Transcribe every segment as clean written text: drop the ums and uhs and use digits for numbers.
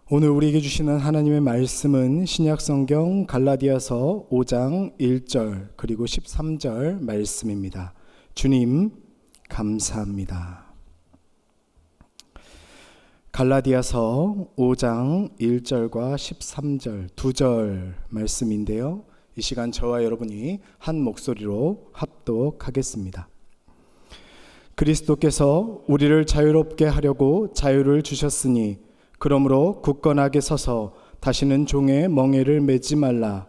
오늘 우리에게 주시는 하나님의 말씀은 신약성경 갈라디아서 5장 1절 그리고 13절 말씀입니다. 주님 감사합니다. 갈라디아서 5장 1절과 13절 두 절 말씀인데요. 이 시간 저와 여러분이 한 목소리로 합독하겠습니다. 그리스도께서 우리를 자유롭게 하려고 자유를 주셨으니 그러므로 굳건하게 서서 다시는 종의 멍에를 매지 말라.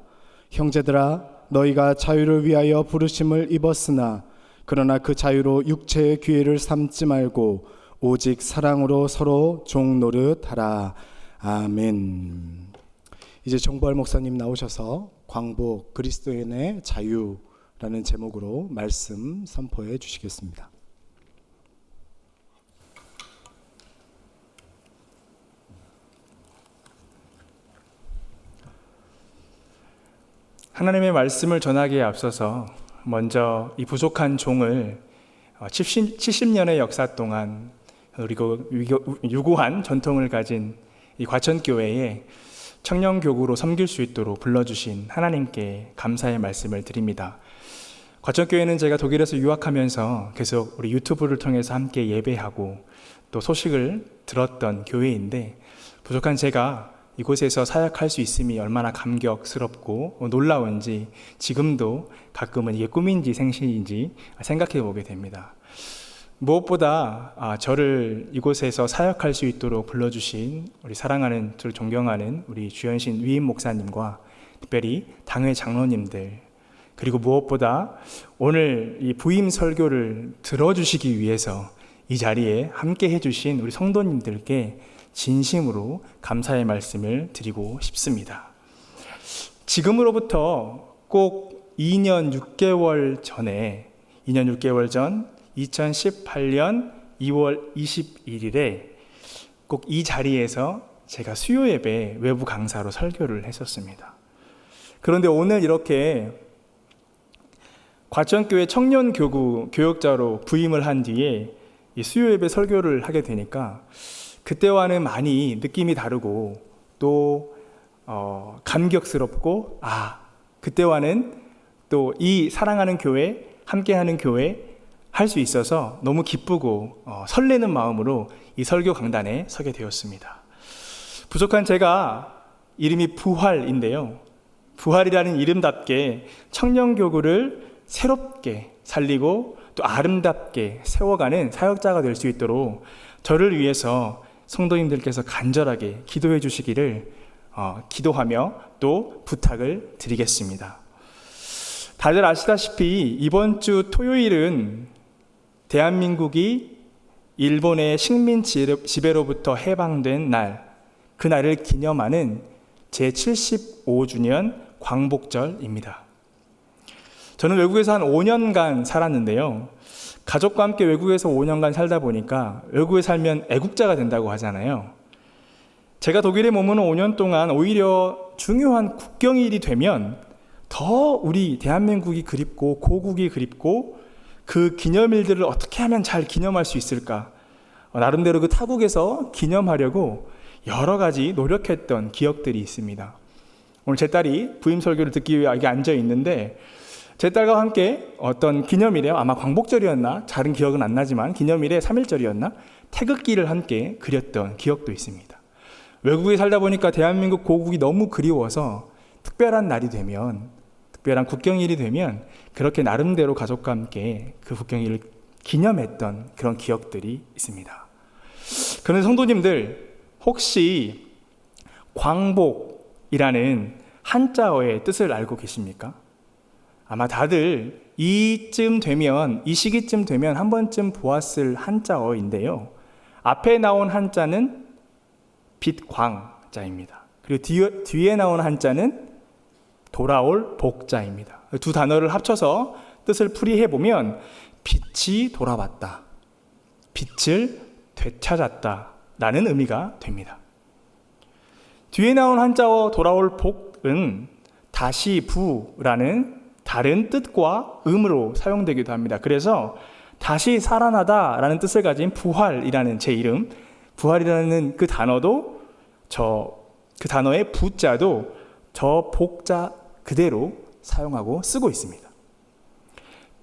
형제들아, 너희가 자유를 위하여 부르심을 입었으나 그러나 그 자유로 육체의 기회를 삼지 말고 오직 사랑으로 서로 종 노릇하라. 아멘. 이제 정보할 목사님 나오셔서 광복 그리스도인의 자유라는 제목으로 말씀 선포해 주시겠습니다. 하나님의 말씀을 전하기에 앞서서 먼저 이 부족한 종을 70년의 역사 동안 그리고 유구한 전통을 가진 이 과천교회에 청년교구로 섬길 수 있도록 불러주신 하나님께 감사의 말씀을 드립니다. 과천교회는 제가 독일에서 유학하면서 계속 우리 유튜브를 통해서 함께 예배하고 또 소식을 들었던 교회인데, 부족한 제가 이곳에서 사역할 수 있음이 얼마나 감격스럽고 놀라운지 지금도 가끔은 이게 꿈인지 생신인지 생각해 보게 됩니다. 무엇보다 저를 이곳에서 사역할 수 있도록 불러주신 우리 사랑하는, 저를 존경하는 우리 주현신 위임 목사님과 특별히 당회 장로님들, 그리고 무엇보다 오늘 이 부임 설교를 들어주시기 위해서 이 자리에 함께 해주신 우리 성도님들께 진심으로 감사의 말씀을 드리고 싶습니다. 지금으로부터 꼭 2년 6개월 전 2018년 2월 21일에 꼭 이 자리에서 제가 수요 예배 외부 강사로 설교를 했었습니다. 그런데 오늘 이렇게 과천교회 청년교구 교역자로 부임을 한 뒤에 이 수요 예배 설교를 하게 되니까 그때와는 많이 느낌이 다르고 또 감격스럽고 그때와는 또 이 사랑하는 교회, 함께하는 교회 할 수 있어서 너무 기쁘고 설레는 마음으로 이 설교 강단에 서게 되었습니다. 부족한 제가 이름이 부활인데요, 부활이라는 이름답게 청년교구를 새롭게 살리고 또 아름답게 세워가는 사역자가 될 수 있도록 저를 위해서 성도님들께서 간절하게 기도해 주시기를 기도하며 또 부탁을 드리겠습니다. 다들 아시다시피 이번 주 토요일은 대한민국이 일본의 식민 지배로부터 해방된 날, 그날을 기념하는 제75주년 광복절입니다. 저는 외국에서 한 5년간 살았는데요, 가족과 함께 외국에서 5년간 살다 보니까 외국에 살면 애국자가 된다고 하잖아요. 제가 독일에 머무는 5년 동안 오히려 중요한 국경일이 되면 더 우리 대한민국이 그립고 고국이 그립고 그 기념일들을 어떻게 하면 잘 기념할 수 있을까, 나름대로 그 타국에서 기념하려고 여러 가지 노력했던 기억들이 있습니다. 오늘 제 딸이 부임 설교를 듣기 위해 여기 앉아 있는데, 제 딸과 함께 어떤 기념일에, 아마 광복절이었나 다른 기억은 안 나지만 기념일에 3.1절이었나 태극기를 함께 그렸던 기억도 있습니다. 외국에 살다 보니까 대한민국 고국이 너무 그리워서 특별한 날이 되면, 특별한 국경일이 되면 그렇게 나름대로 가족과 함께 그 국경일을 기념했던 그런 기억들이 있습니다. 그런 성도님들, 혹시 광복이라는 한자어의 뜻을 알고 계십니까? 아마 다들 이쯤 되면, 이 시기쯤 되면 한 번쯤 보았을 한자어인데요, 앞에 나온 한자는 빛광자입니다. 그리고 뒤에 나온 한자는 돌아올 복자입니다. 두 단어를 합쳐서 뜻을 풀이해보면 빛이 돌아왔다, 빛을 되찾았다 라는 의미가 됩니다. 뒤에 나온 한자어 돌아올 복은 다시 부라는 다른 뜻과 음으로 사용되기도 합니다. 그래서 다시 살아나다 라는 뜻을 가진 부활이라는 제 이름, 부활이라는 그 단어도 그 단어의 부자도 저 복자 그대로 사용하고 쓰고 있습니다.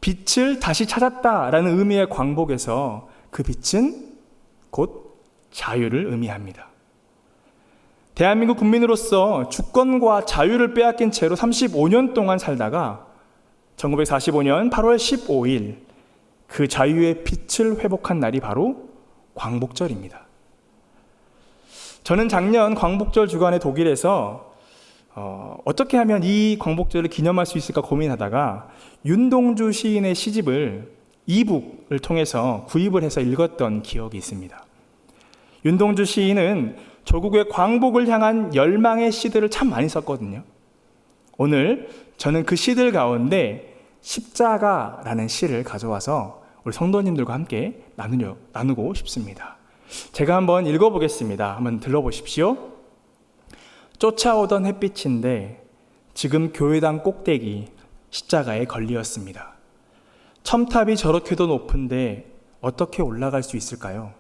빛을 다시 찾았다라는 의미의 광복에서 그 빛은 곧 자유를 의미합니다. 대한민국 국민으로서 주권과 자유를 빼앗긴 채로 35년 동안 살다가 1945년 8월 15일 그 자유의 빛을 회복한 날이 바로 광복절입니다. 저는 작년 광복절 주간에 독일에서 어떻게 하면 이 광복절을 기념할 수 있을까 고민하다가 윤동주 시인의 시집을 이북을 통해서 구입을 해서 읽었던 기억이 있습니다. 윤동주 시인은 조국의 광복을 향한 열망의 시들을 참 많이 썼거든요. 오늘 저는 그 시들 가운데 십자가라는 시를 가져와서 우리 성도님들과 함께 나누고 싶습니다. 제가 한번 읽어보겠습니다. 한번 들어보십시오. 쫓아오던 햇빛인데 지금 교회당 꼭대기 십자가에 걸리었습니다. 첨탑이 저렇게도 높은데 어떻게 올라갈 수 있을까요?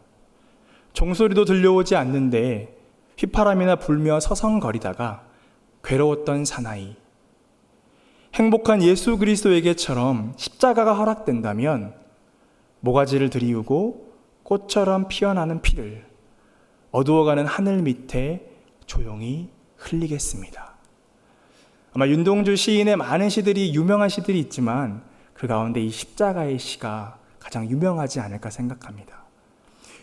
종소리도 들려오지 않는데 휘파람이나 불며 서성거리다가 괴로웠던 사나이. 행복한 예수 그리스도에게처럼 십자가가 허락된다면 모가지를 들이우고 꽃처럼 피어나는 피를 어두워가는 하늘 밑에 조용히 흘리겠습니다. 아마 윤동주 시인의 많은 시들이 유명한 시들이 있지만 그 가운데 이 십자가의 시가 가장 유명하지 않을까 생각합니다.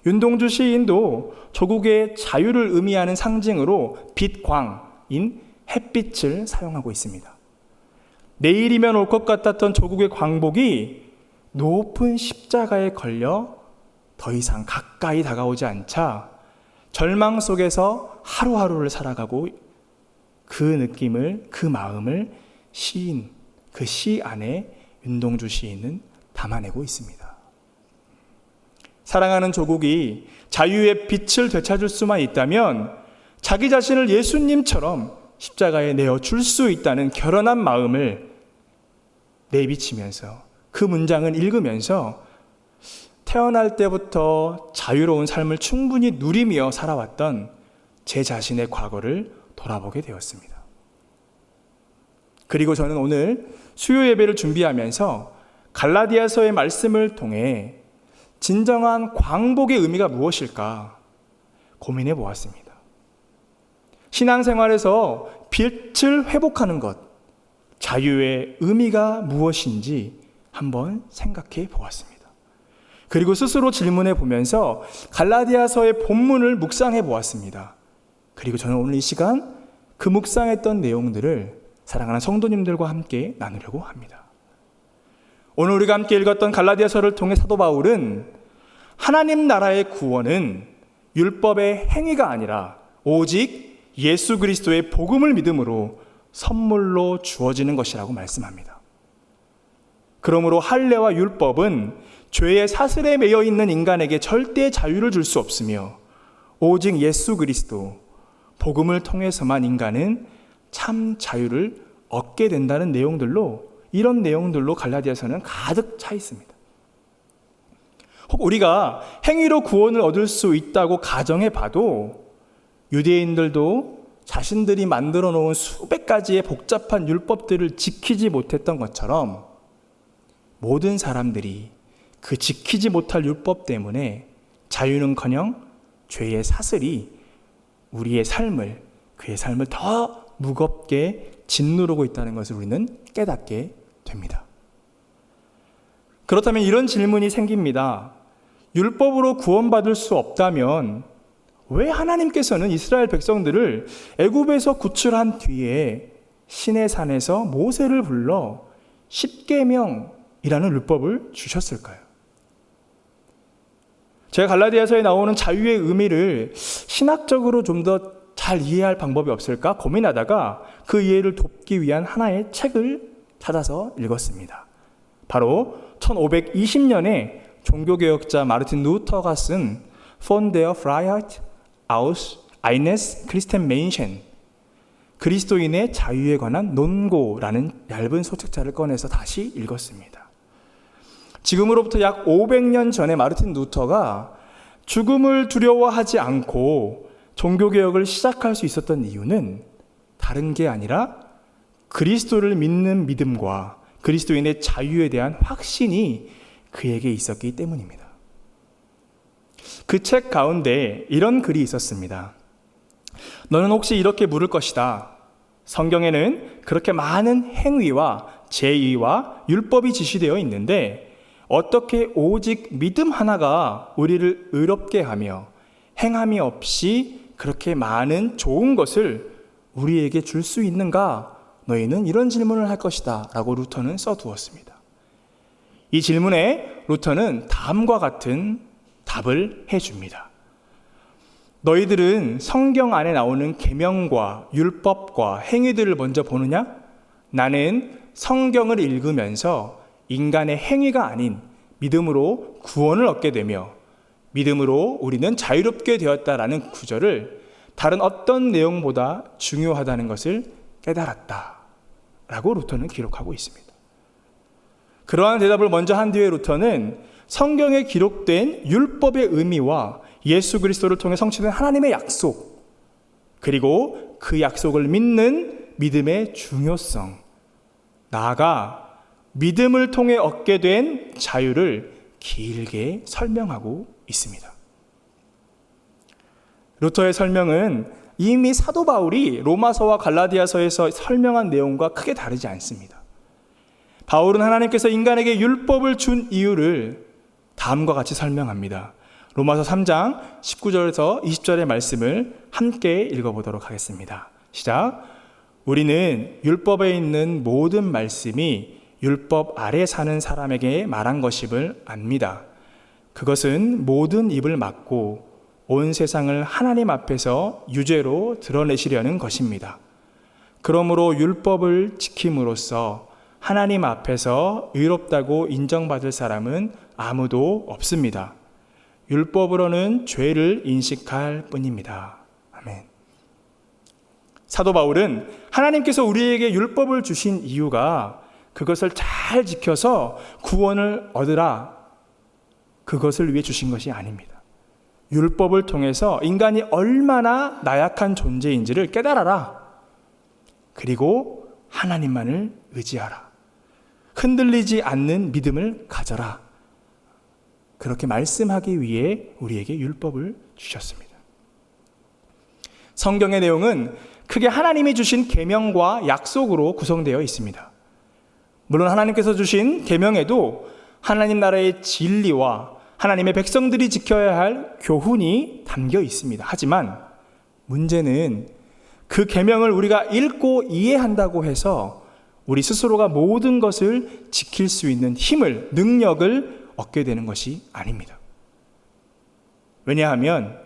윤동주 시인도 조국의 자유를 의미하는 상징으로 빛광인 햇빛을 사용하고 있습니다. 내일이면 올 것 같았던 조국의 광복이 높은 십자가에 걸려 더 이상 가까이 다가오지 않자 절망 속에서 하루하루를 살아가고 그 느낌을, 그 마음을 그 시 안에 윤동주 시인은 담아내고 있습니다. 사랑하는 조국이 자유의 빛을 되찾을 수만 있다면 자기 자신을 예수님처럼 십자가에 내어줄 수 있다는 결연한 마음을 내비치면서 그 문장을 읽으면서 태어날 때부터 자유로운 삶을 충분히 누리며 살아왔던 제 자신의 과거를 돌아보게 되었습니다. 그리고 저는 오늘 수요 예배를 준비하면서 갈라디아서의 말씀을 통해 진정한 광복의 의미가 무엇일까 고민해 보았습니다. 신앙생활에서 빛을 회복하는 것, 자유의 의미가 무엇인지 한번 생각해 보았습니다. 그리고 스스로 질문해 보면서 갈라디아서의 본문을 묵상해 보았습니다. 그리고 저는 오늘 이 시간 그 묵상했던 내용들을 사랑하는 성도님들과 함께 나누려고 합니다. 오늘 우리가 함께 읽었던 갈라디아서를 통해 사도 바울은 하나님 나라의 구원은 율법의 행위가 아니라 오직 예수 그리스도의 복음을 믿음으로 선물로 주어지는 것이라고 말씀합니다. 그러므로 할례와 율법은 죄의 사슬에 매여 있는 인간에게 절대 자유를 줄 수 없으며 오직 예수 그리스도 복음을 통해서만 인간은 참 자유를 얻게 된다는 이런 내용들로 갈라디아서는 가득 차 있습니다. 혹 우리가 행위로 구원을 얻을 수 있다고 가정해 봐도 유대인들도 자신들이 만들어 놓은 수백 가지의 복잡한 율법들을 지키지 못했던 것처럼 모든 사람들이 그 지키지 못할 율법 때문에 자유는커녕 죄의 사슬이 그의 삶을 더 무겁게 짓누르고 있다는 것을 우리는 깨닫게 됩니다. 그렇다면 이런 질문이 생깁니다. 율법으로 구원받을 수 없다면 왜 하나님께서는 이스라엘 백성들을 애굽에서 구출한 뒤에 시내산에서 모세를 불러 십계명이라는 율법을 주셨을까요? 제가 갈라디아서에 나오는 자유의 의미를 신학적으로 좀 더 잘 이해할 방법이 없을까 고민하다가 그 이해를 돕기 위한 하나의 책을 찾아서 읽었습니다. 바로 1520년에 종교개혁자 마르틴 루터가 쓴 Von der Freiheit aus eines Christenmenschen, 그리스도인의 자유에 관한 논고라는 얇은 소책자를 꺼내서 다시 읽었습니다. 지금으로부터 약 500년 전에 마르틴 루터가 죽음을 두려워하지 않고 종교개혁을 시작할 수 있었던 이유는 다른 게 아니라 그리스도를 믿는 믿음과 그리스도인의 자유에 대한 확신이 그에게 있었기 때문입니다. 그 책 가운데 이런 글이 있었습니다. 너는 혹시 이렇게 물을 것이다. 성경에는 그렇게 많은 행위와 제의와 율법이 지시되어 있는데 어떻게 오직 믿음 하나가 우리를 의롭게 하며 행함이 없이 그렇게 많은 좋은 것을 우리에게 줄 수 있는가? 너희는 이런 질문을 할 것이다 라고 루터는 써두었습니다. 이 질문에 루터는 다음과 같은 답을 해줍니다. 너희들은 성경 안에 나오는 계명과 율법과 행위들을 먼저 보느냐? 나는 성경을 읽으면서 인간의 행위가 아닌 믿음으로 구원을 얻게 되며 믿음으로 우리는 자유롭게 되었다라는 구절을 다른 어떤 내용보다 중요하다는 것을 깨달았다 라고 루터는 기록하고 있습니다. 그러한 대답을 먼저 한 뒤에 루터는 성경에 기록된 율법의 의미와 예수 그리스도를 통해 성취된 하나님의 약속, 그리고 그 약속을 믿는 믿음의 중요성, 나아가 믿음을 통해 얻게 된 자유를 길게 설명하고 있습니다. 루터의 설명은 이미 사도 바울이 로마서와 갈라디아서에서 설명한 내용과 크게 다르지 않습니다. 바울은 하나님께서 인간에게 율법을 준 이유를 다음과 같이 설명합니다. 로마서 3장 19절에서 20절의 말씀을 함께 읽어보도록 하겠습니다. 시작. 우리는 율법에 있는 모든 말씀이 율법 아래 사는 사람에게 말한 것임을 압니다. 그것은 모든 입을 막고 온 세상을 하나님 앞에서 유죄로 드러내시려는 것입니다. 그러므로 율법을 지킴으로써 하나님 앞에서 의롭다고 인정받을 사람은 아무도 없습니다. 율법으로는 죄를 인식할 뿐입니다. 아멘. 사도 바울은 하나님께서 우리에게 율법을 주신 이유가 그것을 잘 지켜서 구원을 얻으라, 그것을 위해 주신 것이 아닙니다. 율법을 통해서 인간이 얼마나 나약한 존재인지를 깨달아라. 그리고 하나님만을 의지하라. 흔들리지 않는 믿음을 가져라. 그렇게 말씀하기 위해 우리에게 율법을 주셨습니다. 성경의 내용은 크게 하나님이 주신 계명과 약속으로 구성되어 있습니다. 물론 하나님께서 주신 계명에도 하나님 나라의 진리와 하나님의 백성들이 지켜야 할 교훈이 담겨 있습니다. 하지만 문제는 그 계명을 우리가 읽고 이해한다고 해서 우리 스스로가 모든 것을 지킬 수 있는 힘을, 능력을 얻게 되는 것이 아닙니다. 왜냐하면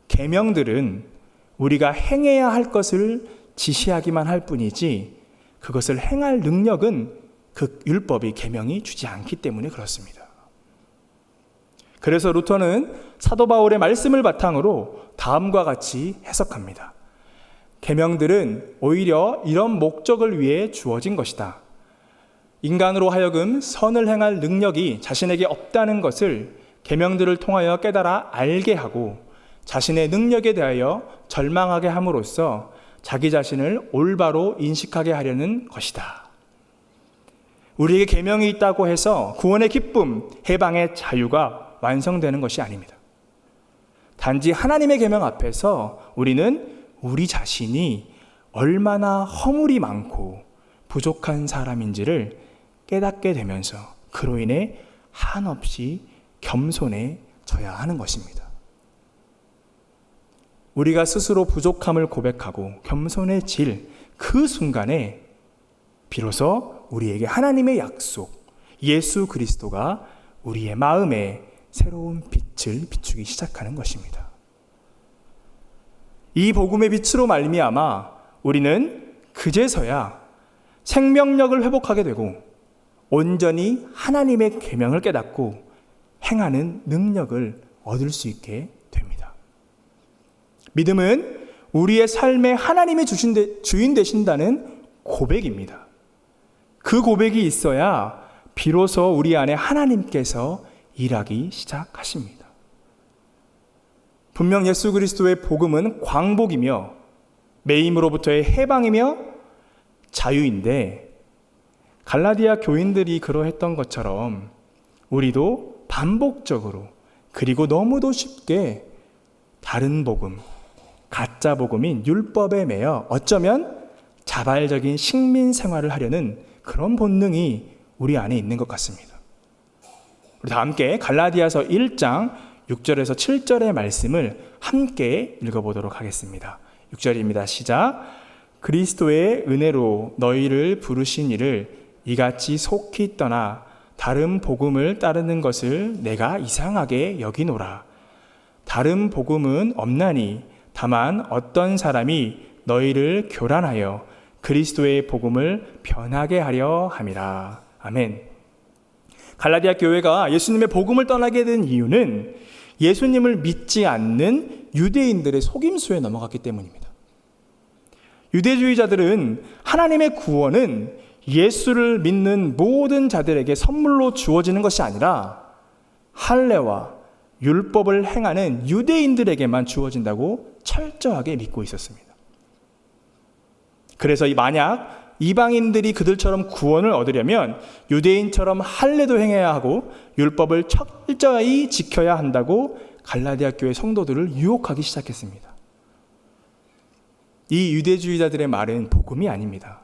계명들은 우리가 행해야 할 것을 지시하기만 할 뿐이지 그것을 행할 능력은 그 율법이, 계명이 주지 않기 때문에 그렇습니다. 그래서 루터는 사도 바울의 말씀을 바탕으로 다음과 같이 해석합니다. 계명들은 오히려 이런 목적을 위해 주어진 것이다. 인간으로 하여금 선을 행할 능력이 자신에게 없다는 것을 계명들을 통하여 깨달아 알게 하고 자신의 능력에 대하여 절망하게 함으로써 자기 자신을 올바로 인식하게 하려는 것이다. 우리에게 계명이 있다고 해서 구원의 기쁨, 해방의 자유가 완성되는 것이 아닙니다. 단지 하나님의 계명 앞에서 우리는 우리 자신이 얼마나 허물이 많고 부족한 사람인지를 깨닫게 되면서 그로 인해 한없이 겸손해져야 하는 것입니다. 우리가 스스로 부족함을 고백하고 겸손해질 그 순간에 비로소 우리에게 하나님의 약속, 예수 그리스도가 우리의 마음에 새로운 빛을 비추기 시작하는 것입니다. 이 복음의 빛으로 말미암아 우리는 그제서야 생명력을 회복하게 되고 온전히 하나님의 계명을 깨닫고 행하는 능력을 얻을 수 있게 됩니다. 믿음은 우리의 삶에 하나님이 주인 되신다는 고백입니다. 그 고백이 있어야 비로소 우리 안에 하나님께서 일하기 시작하십니다. 분명 예수 그리스도의 복음은 광복이며 매임으로부터의 해방이며 자유인데 갈라디아 교인들이 그러했던 것처럼 우리도 반복적으로 그리고 너무도 쉽게 다른 복음, 가짜 복음인 율법에 매여 어쩌면 자발적인 식민 생활을 하려는 그런 본능이 우리 안에 있는 것 같습니다. 우리 다 함께 갈라디아서 1장 6절에서 7절의 말씀을 함께 읽어보도록 하겠습니다. 6절입니다. 시작. 그리스도의 은혜로 너희를 부르신 이를 이같이 속히 떠나 다른 복음을 따르는 것을 내가 이상하게 여기노라. 다른 복음은 없나니 다만 어떤 사람이 너희를 교란하여 그리스도의 복음을 변하게 하려 함이라. 아멘. 갈라디아 교회가 예수님의 복음을 떠나게 된 이유는 예수님을 믿지 않는 유대인들의 속임수에 넘어갔기 때문입니다. 유대주의자들은 하나님의 구원은 예수를 믿는 모든 자들에게 선물로 주어지는 것이 아니라 할례와 율법을 행하는 유대인들에게만 주어진다고 철저하게 믿고 있었습니다. 그래서 만약 이방인들이 그들처럼 구원을 얻으려면 유대인처럼 할례도 행해야 하고 율법을 철저히 지켜야 한다고 갈라디아 교회 성도들을 유혹하기 시작했습니다. 이 유대주의자들의 말은 복음이 아닙니다.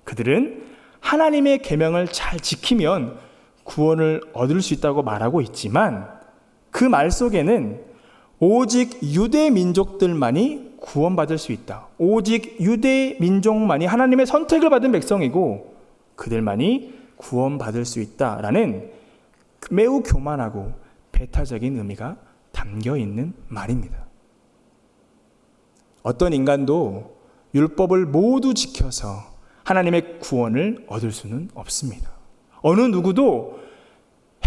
그들은 하나님의 계명을 잘 지키면 구원을 얻을 수 있다고 말하고 있지만 그 말 속에는 오직 유대 민족들만이 구원받을 수 있다. 오직 유대 민족만이 하나님의 선택을 받은 백성이고 그들만이 구원받을 수 있다라는 매우 교만하고 배타적인 의미가 담겨 있는 말입니다. 어떤 인간도 율법을 모두 지켜서 하나님의 구원을 얻을 수는 없습니다. 어느 누구도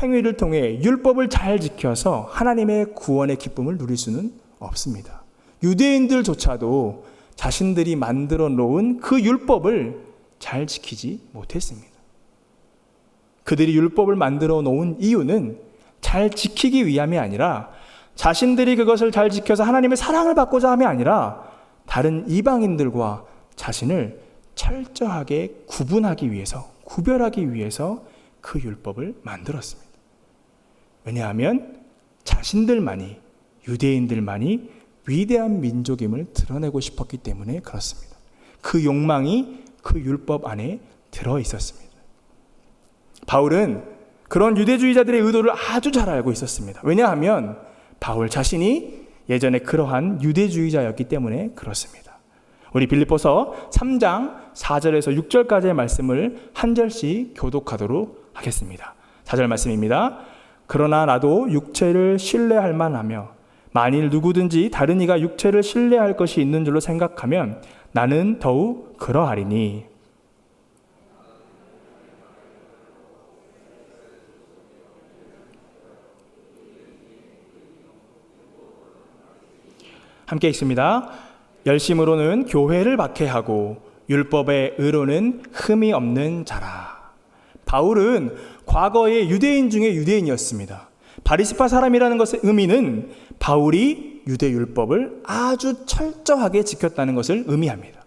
행위를 통해 율법을 잘 지켜서 하나님의 구원의 기쁨을 누릴 수는 없습니다. 유대인들조차도 자신들이 만들어 놓은 그 율법을 잘 지키지 못했습니다. 그들이 율법을 만들어 놓은 이유는 잘 지키기 위함이 아니라 자신들이 그것을 잘 지켜서 하나님의 사랑을 받고자 함이 아니라 다른 이방인들과 자신을 철저하게 구분하기 위해서, 구별하기 위해서 그 율법을 만들었습니다. 왜냐하면 자신들만이, 유대인들만이 위대한 민족임을 드러내고 싶었기 때문에 그렇습니다. 그 욕망이 그 율법 안에 들어 있었습니다. 바울은 그런 유대주의자들의 의도를 아주 잘 알고 있었습니다. 왜냐하면 바울 자신이 예전에 그러한 유대주의자였기 때문에 그렇습니다. 우리 빌립보서 3장 4절에서 6절까지의 말씀을 한 절씩 교독하도록 하겠습니다. 4절 말씀입니다. 그러나 나도 육체를 신뢰할 만하며 만일 누구든지 다른 이가 육체를 신뢰할 것이 있는 줄로 생각하면 나는 더욱 그러하리니. 함께 읽습니다. 열심으로는 교회를 박해하고 율법의 의로는 흠이 없는 자라. 바울은 과거의 유대인 중에 유대인이었습니다. 바리새파 사람이라는 것의 의미는 바울이 유대 율법을 아주 철저하게 지켰다는 것을 의미합니다.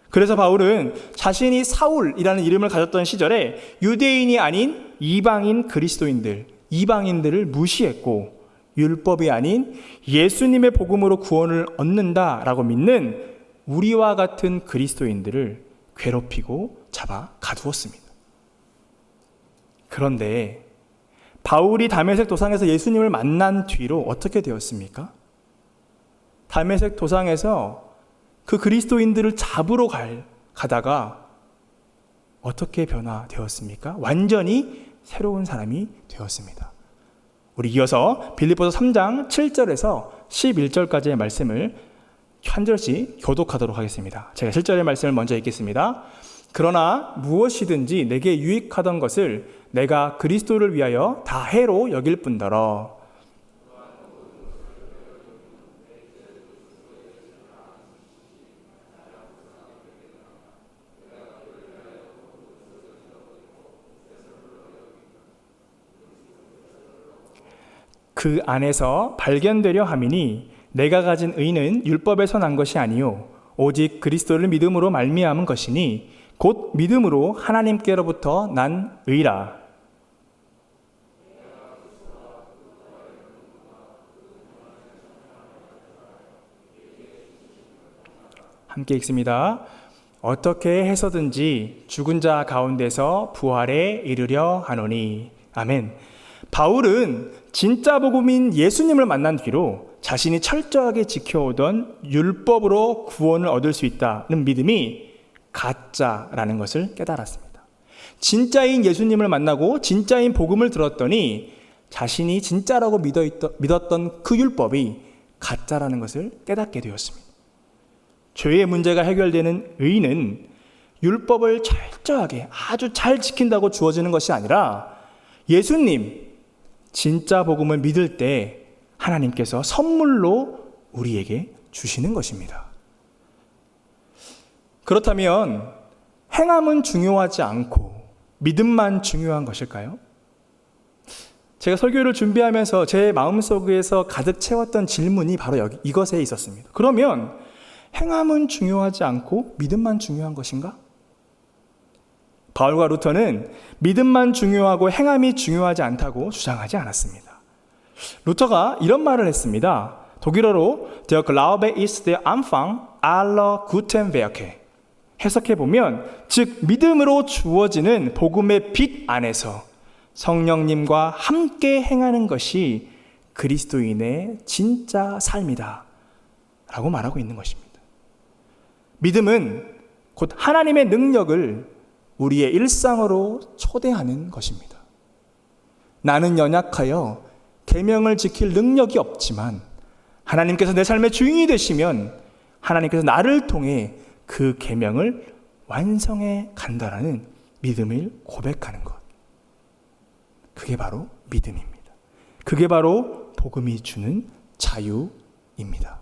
그래서 바울은 자신이 사울이라는 이름을 가졌던 시절에 유대인이 아닌 이방인 그리스도인들, 이방인들을 무시했고 율법이 아닌 예수님의 복음으로 구원을 얻는다라고 믿는 우리와 같은 그리스도인들을 괴롭히고 잡아 가두었습니다. 그런데 바울이 다메섹 도상에서 예수님을 만난 뒤로 어떻게 되었습니까? 다메섹 도상에서 그 그리스도인들을 잡으러 가다가 어떻게 변화되었습니까? 완전히 새로운 사람이 되었습니다. 우리 이어서 빌립보서 3장 7절에서 11절까지의 말씀을 한 절씩 교독하도록 하겠습니다. 제가 7절의 말씀을 먼저 읽겠습니다. 그러나 무엇이든지 내게 유익하던 것을 내가 그리스도를 위하여 다 해로 여길 뿐더러 그 안에서 발견되려 함이니 내가 가진 의는 율법에서 난 것이 아니요 오직 그리스도를 믿음으로 말미암은 것이니 곧 믿음으로 하나님께로부터 난 의라. 함께 읽습니다. 어떻게 해서든지 죽은 자 가운데서 부활에 이르려 하노니. 아멘. 바울은 진짜 복음인 예수님을 만난 뒤로 자신이 철저하게 지켜오던 율법으로 구원을 얻을 수 있다는 믿음이 가짜라는 것을 깨달았습니다. 진짜인 예수님을 만나고 진짜인 복음을 들었더니 자신이 진짜라고 믿었던 그 율법이 가짜라는 것을 깨닫게 되었습니다. 죄의 문제가 해결되는 의는 율법을 철저하게 아주 잘 지킨다고 주어지는 것이 아니라 예수님, 진짜 복음을 믿을 때 하나님께서 선물로 우리에게 주시는 것입니다. 그렇다면 행함은 중요하지 않고 믿음만 중요한 것일까요? 제가 설교를 준비하면서 제 마음속에서 가득 채웠던 질문이 바로 이것에 있었습니다. 그러면 행함은 중요하지 않고 믿음만 중요한 것인가? 바울과 루터는 믿음만 중요하고 행함이 중요하지 않다고 주장하지 않았습니다. 루터가 이런 말을 했습니다. 독일어로 Der Glaube ist der Anfang aller guten Werke. 해석해보면 즉 믿음으로 주어지는 복음의 빛 안에서 성령님과 함께 행하는 것이 그리스도인의 진짜 삶이다 라고 말하고 있는 것입니다. 믿음은 곧 하나님의 능력을 우리의 일상으로 초대하는 것입니다. 나는 연약하여 계명을 지킬 능력이 없지만 하나님께서 내 삶의 주인이 되시면 하나님께서 나를 통해 그 계명을 완성해 간다라는 믿음을 고백하는 것. 그게 바로 믿음입니다. 그게 바로 복음이 주는 자유입니다.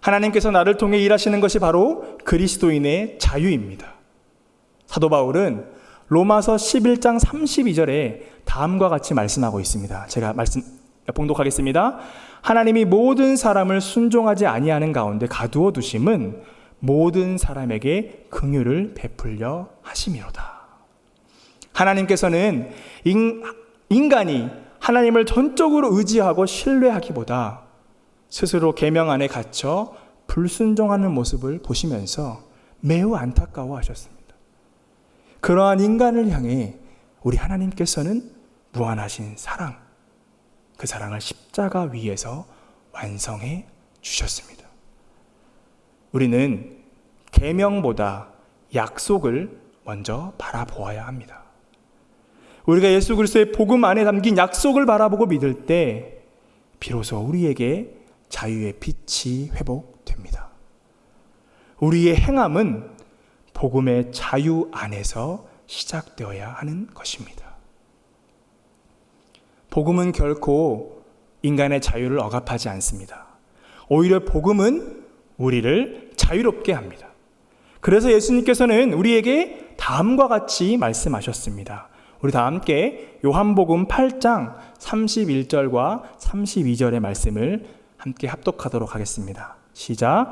하나님께서 나를 통해 일하시는 것이 바로 그리스도인의 자유입니다. 사도 바울은 로마서 11장 32절에 다음과 같이 말씀하고 있습니다. 제가 봉독하겠습니다. 하나님이 모든 사람을 순종하지 아니하는 가운데 가두어 두심은 모든 사람에게 긍휼을 베풀려 하심이로다. 하나님께서는 인간이 하나님을 전적으로 의지하고 신뢰하기보다 스스로 계명 안에 갇혀 불순종하는 모습을 보시면서 매우 안타까워하셨습니다. 그러한 인간을 향해 우리 하나님께서는 무한하신 사랑, 그 사랑을 십자가 위에서 완성해 주셨습니다. 우리는 계명보다 약속을 먼저 바라보아야 합니다. 우리가 예수 그리스도의 복음 안에 담긴 약속을 바라보고 믿을 때 비로소 우리에게 자유의 빛이 회복됩니다. 우리의 행함은 복음의 자유 안에서 시작되어야 하는 것입니다. 복음은 결코 인간의 자유를 억압하지 않습니다. 오히려 복음은 우리를 자유롭게 합니다. 그래서 예수님께서는 우리에게 다음과 같이 말씀하셨습니다. 우리 다 함께 요한복음 8장 31절과 32절의 말씀을 함께 합독하도록 하겠습니다. 시작.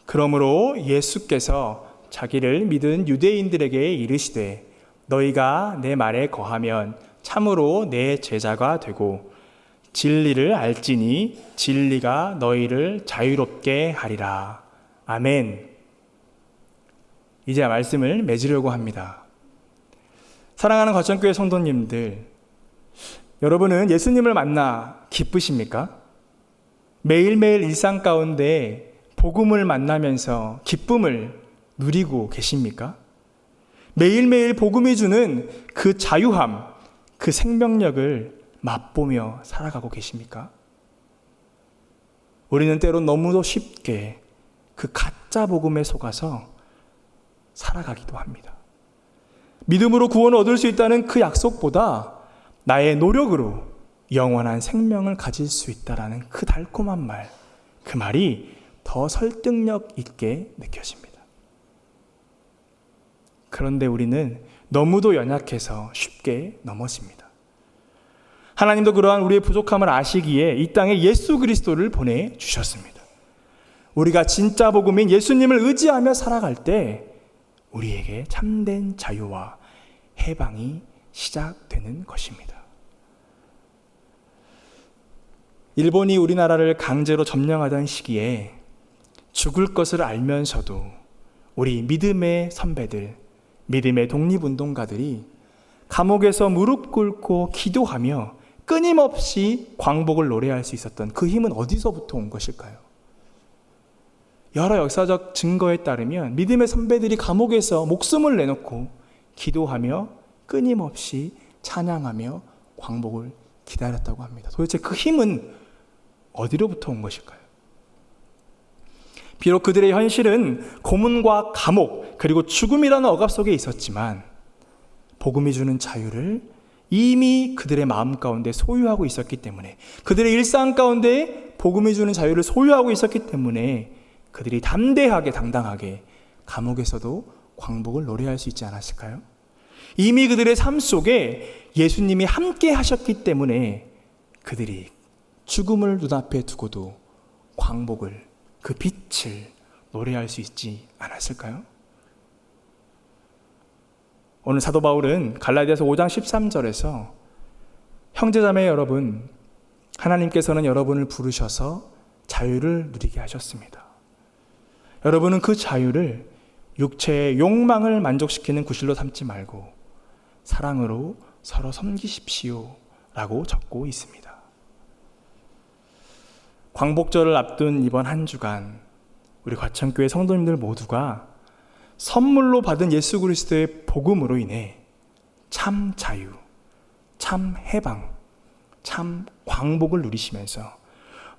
그러므로 예수께서 자기를 믿은 유대인들에게 이르시되 너희가 내 말에 거하면 참으로 내 제자가 되고 진리를 알지니 진리가 너희를 자유롭게 하리라. 아멘. 이제 말씀을 맺으려고 합니다. 사랑하는 거천교회 성도님들, 여러분은 예수님을 만나 기쁘십니까? 매일매일 일상 가운데 복음을 만나면서 기쁨을 누리고 계십니까? 매일매일 복음이 주는 그 자유함, 그 생명력을 맛보며 살아가고 계십니까? 우리는 때론 너무도 쉽게 그 가짜 복음에 속아서 살아가기도 합니다. 믿음으로 구원을 얻을 수 있다는 그 약속보다 나의 노력으로 영원한 생명을 가질 수 있다라는 그 달콤한 말, 그 말이 더 설득력 있게 느껴집니다. 그런데 우리는 너무도 연약해서 쉽게 넘어집니다. 하나님도 그러한 우리의 부족함을 아시기에 이 땅에 예수 그리스도를 보내주셨습니다. 우리가 진짜 복음인 예수님을 의지하며 살아갈 때 우리에게 참된 자유와 해방이 시작되는 것입니다. 일본이 우리나라를 강제로 점령하던 시기에 죽을 것을 알면서도 우리 믿음의 선배들, 믿음의 독립운동가들이 감옥에서 무릎 꿇고 기도하며 끊임없이 광복을 노래할 수 있었던 그 힘은 어디서부터 온 것일까요? 여러 역사적 증거에 따르면 믿음의 선배들이 감옥에서 목숨을 내놓고 기도하며 끊임없이 찬양하며 광복을 기다렸다고 합니다. 도대체 그 힘은 어디로부터 온 것일까요? 비록 그들의 현실은 고문과 감옥 그리고 죽음이라는 억압 속에 있었지만 복음이 주는 자유를 이미 그들의 마음 가운데 소유하고 있었기 때문에, 그들의 일상 가운데 복음이 주는 자유를 소유하고 있었기 때문에 그들이 담대하게 당당하게 감옥에서도 광복을 노래할 수 있지 않았을까요? 이미 그들의 삶 속에 예수님이 함께 하셨기 때문에 그들이 죽음을 눈앞에 두고도 광복을, 그 빛을 노래할 수 있지 않았을까요? 오늘 사도 바울은 갈라디아서 5장 13절에서 형제자매 여러분, 하나님께서는 여러분을 부르셔서 자유를 누리게 하셨습니다. 여러분은 그 자유를 육체의 욕망을 만족시키는 구실로 삼지 말고 사랑으로 서로 섬기십시오 라고 적고 있습니다. 광복절을 앞둔 이번 한 주간 우리 과천교회 성도님들 모두가 선물로 받은 예수 그리스도의 복음으로 인해 참 자유, 참 해방, 참 광복을 누리시면서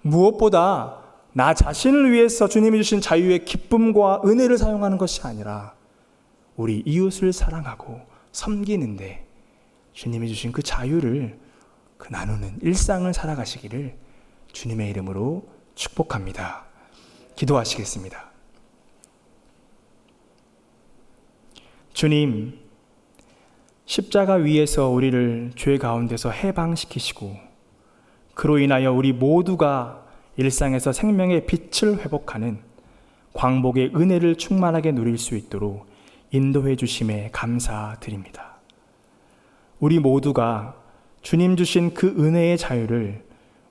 무엇보다 나 자신을 위해서 주님이 주신 자유의 기쁨과 은혜를 사용하는 것이 아니라 우리 이웃을 사랑하고 섬기는데 주님이 주신 그 자유를 나누는 일상을 살아가시기를 주님의 이름으로 축복합니다. 기도하시겠습니다. 주님, 십자가 위에서 우리를 죄 가운데서 해방시키시고 그로 인하여 우리 모두가 일상에서 생명의 빛을 회복하는 광복의 은혜를 충만하게 누릴 수 있도록 인도해 주심에 감사드립니다. 우리 모두가 주님 주신 그 은혜의 자유를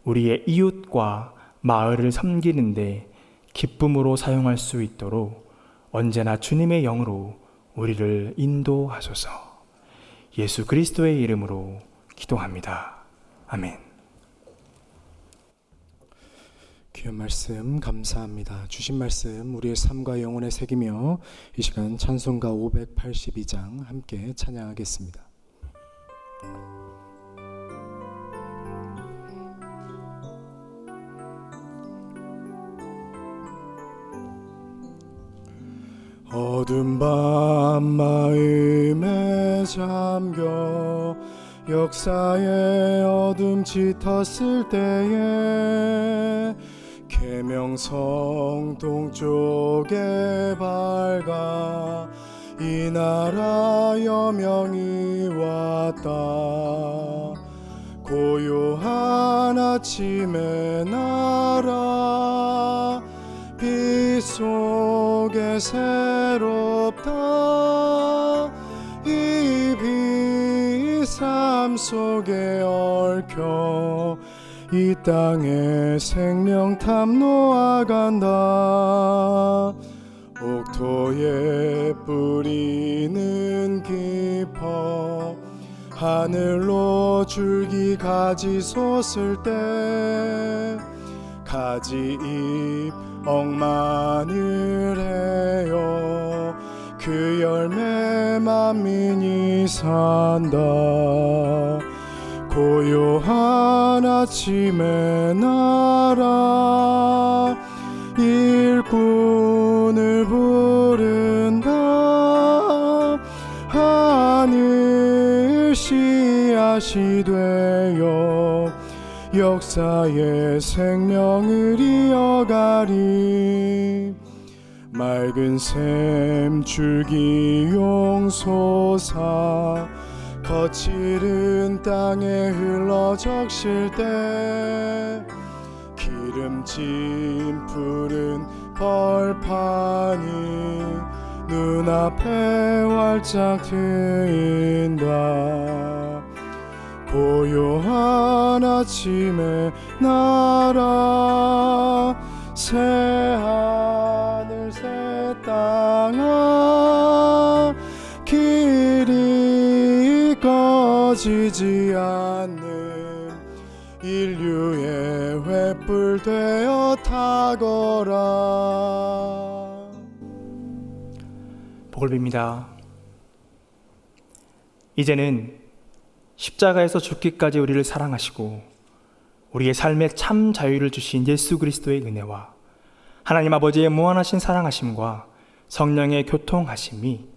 우리의 이웃과 마을을 섬기는데 기쁨으로 사용할 수 있도록 언제나 주님의 영으로 우리를 인도하소서. 예수 그리스도의 이름으로 기도합니다. 아멘. 귀한 말씀 감사합니다. 주신 말씀 우리의 삶과 영혼에 새기며 이 시간 찬송가 582장 함께 찬양하겠습니다. 어두운 밤 마음에 잠겨 역사의 어둠 짙었을 때에 계명성 동쪽에 밝아 이 나라 여명이 왔다. 고요한 아침의 나라 빛 속에 새롭다. 이 빛 삶 속에 얽혀 이 땅에 생명탐 놓아간다. 옥토의 뿌리는 깊어 하늘로 줄기 가지 솟을 때 가지잎 억만을 해요. 그 열매 만민이 산다. 고요한 아침의 나라 일꾼을 부른다. 하늘 씨앗이 되어 역사의 생명을 이어가리. 맑은 샘 줄기 용솟아 거칠은 땅에 흘러 적실 때 기름진 푸른 벌판이 눈앞에 활짝 트인다. 고요한 아침의 나라 새 하늘 새 땅아 길이 꺼지지 않는 인류의 횃불 되어 타거라. 복을 빕니다. 이제는 십자가에서 죽기까지 우리를 사랑하시고 우리의 삶에 참 자유를 주신 예수 그리스도의 은혜와 하나님 아버지의 무한하신 사랑하심과 성령의 교통하심이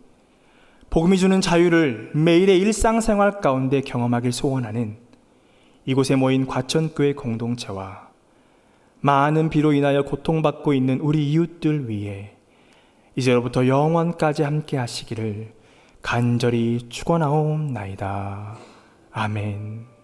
복음이 주는 자유를 매일의 일상생활 가운데 경험하길 소원하는 이곳에 모인 과천교회 공동체와 많은 비로 인하여 고통받고 있는 우리 이웃들 위해 이제로부터 영원까지 함께 하시기를 간절히 축원하옵나이다. 아멘.